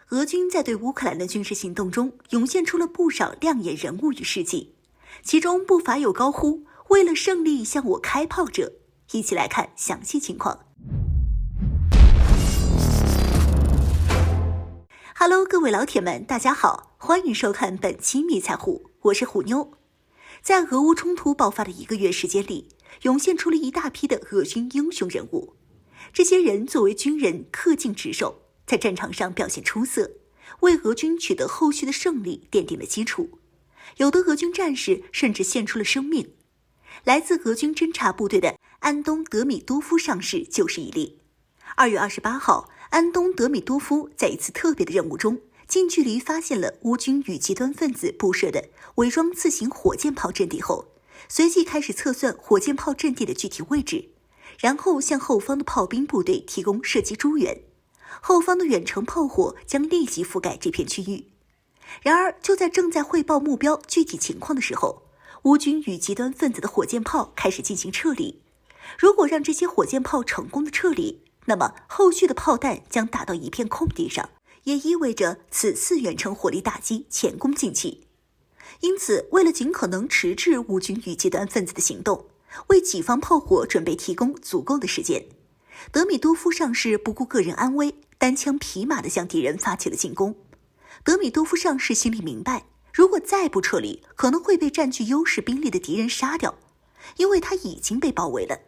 俄军在对乌克兰的军事行动中涌现出了不少亮眼人物与事迹，其中不乏有高呼“为了胜利向我开炮”者。一起来看详细情况。Hello， 各位老铁们，大家好，欢迎收看本期迷彩虎，我是虎妞。在俄乌冲突爆发的1个月时间里，涌现出了一大批的俄军英雄人物。这些人作为军人恪尽职守，在战场上表现出色，为俄军取得后续的胜利奠定了基础。有的俄军战士甚至献出了生命。来自俄军侦察部队的安东·德米多夫上士就是一例。2月28号，安东·德米多夫在一次特别的任务中，近距离发现了乌军与极端分子布设的伪装自行火箭炮阵地后，随即开始测算火箭炮阵地的具体位置，然后向后方的炮兵部队提供射击支援，后方的远程炮火将立即覆盖这片区域。然而，就在正在汇报目标具体情况的时候，乌军与极端分子的火箭炮开始进行撤离。如果让这些火箭炮成功的撤离，那么后续的炮弹将打到一片空地上，也意味着此次远程火力打击前功尽弃。因此，为了尽可能迟滞乌军与极端分子的行动，为己方炮火准备提供足够的时间，德米多夫上士不顾个人安危，单枪匹马地向敌人发起了进攻。德米多夫上士心里明白，如果再不撤离，可能会被占据优势兵力的敌人杀掉，因为他已经被包围了。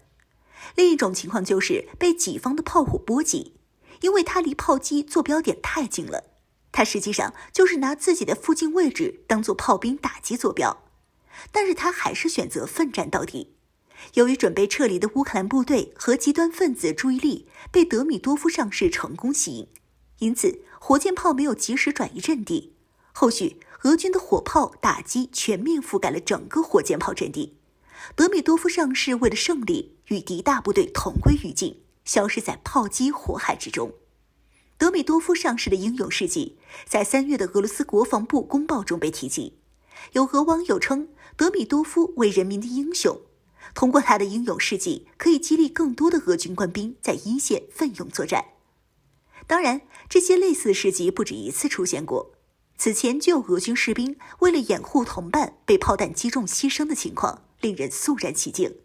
另一种情况就是被己方的炮火波及，因为他离炮击坐标点太近了，他实际上就是拿自己的附近位置当作炮兵打击坐标，但是他还是选择奋战到底。由于准备撤离的乌克兰部队和极端分子注意力被德米多夫上士成功吸引，因此火箭炮没有及时转移阵地，后续俄军的火炮打击全面覆盖了整个火箭炮阵地。德米多夫上士为了胜利，与敌大部队同归于尽，消失在炮击火海之中。德米多夫上士的英勇事迹在3月的俄罗斯国防部公报中被提及，有俄网友称德米多夫为人民的英雄，通过他的英勇事迹，可以激励更多的俄军官兵在一线奋勇作战。当然，这些类似的事迹不止一次出现过。此前就有俄军士兵为了掩护同伴被炮弹击中牺牲的情况，令人肃然起敬。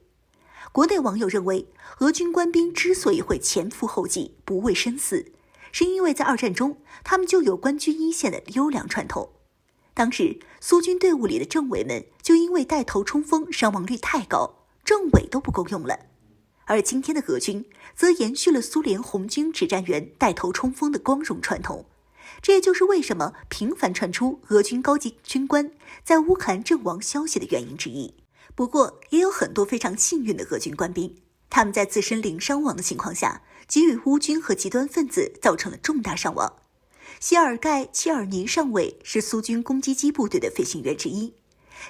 国内网友认为，俄军官兵之所以会前赴后继、不畏生死，是因为在2战中，他们就有官居一线的优良传统。当时，苏军队伍里的政委们就因为带头冲锋伤亡率太高，政委都不够用了。而今天的俄军则延续了苏联红军指战员带头冲锋的光荣传统。这也就是为什么频繁传出俄军高级军官在乌克兰阵亡消息的原因之一。不过，也有很多非常幸运的俄军官兵，他们在自身零伤亡的情况下，给予乌军和极端分子造成了重大伤亡。谢尔盖·切尔尼上尉是苏军攻击机部队的飞行员之一。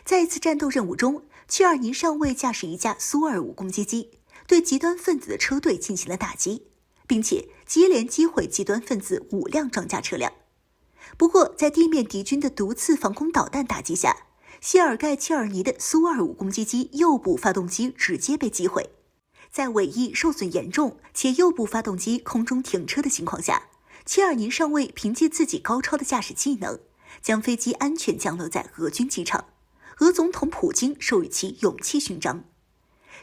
在一次战斗任务中，切尔尼上尉驾驶一架苏25攻击机，对极端分子的车队进行了打击，并且接连击毁极端分子5辆装甲车辆。不过，在地面敌军的毒刺防空导弹打击下，谢尔盖·切尔尼的苏25攻击机右部发动机直接被击毁。在尾翼受损严重且右部发动机空中停车的情况下，切尔尼上尉凭借自己高超的驾驶技能，将飞机安全降落在俄军机场。俄总统普京授予其勇气勋章。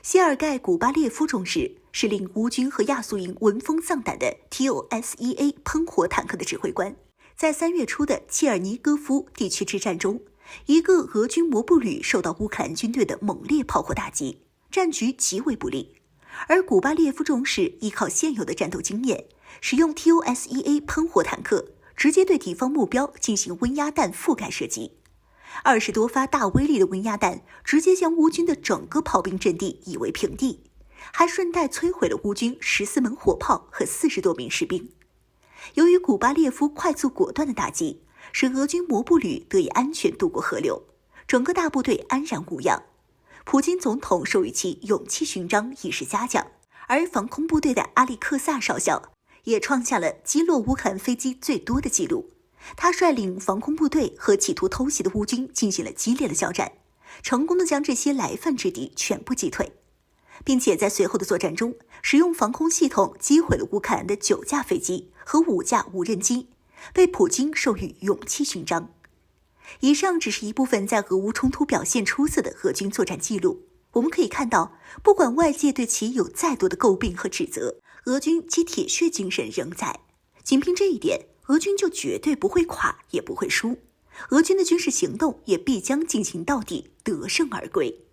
谢尔盖·古巴列夫中士是令乌军和亚速营闻风丧胆的 TOSEA 喷火坦克的指挥官。在3月初的切尔尼戈夫地区之战中，一个俄军摩步旅受到乌克兰军队的猛烈炮火打击，战局极为不利。而古巴列夫中士依靠现有的战斗经验，使用 TOSEA 喷火坦克直接对敌方目标进行温压弹覆盖射击。20多发大威力的温压弹直接将乌军的整个炮兵阵地夷为平地，还顺带摧毁了乌军14门火炮和40多名士兵。由于古巴列夫快速果断的打击，使俄军摩步旅得以安全渡过河流，整个大部队安然无恙。普京总统授予其勇气勋章以示嘉奖，而防空部队的阿里克萨少校也创下了击落乌克兰飞机最多的纪录。他率领防空部队和企图偷袭的乌军进行了激烈的交战，成功的将这些来犯之敌全部击退，并且在随后的作战中，使用防空系统击毁了乌克兰的9架飞机和5架无人机，被普京授予勇气勋章。以上只是一部分在俄乌冲突表现出色的俄军作战记录。我们可以看到，不管外界对其有再多的诟病和指责，俄军其铁血精神仍在。仅凭这一点，俄军就绝对不会垮，也不会输。俄军的军事行动也必将进行到底，得胜而归。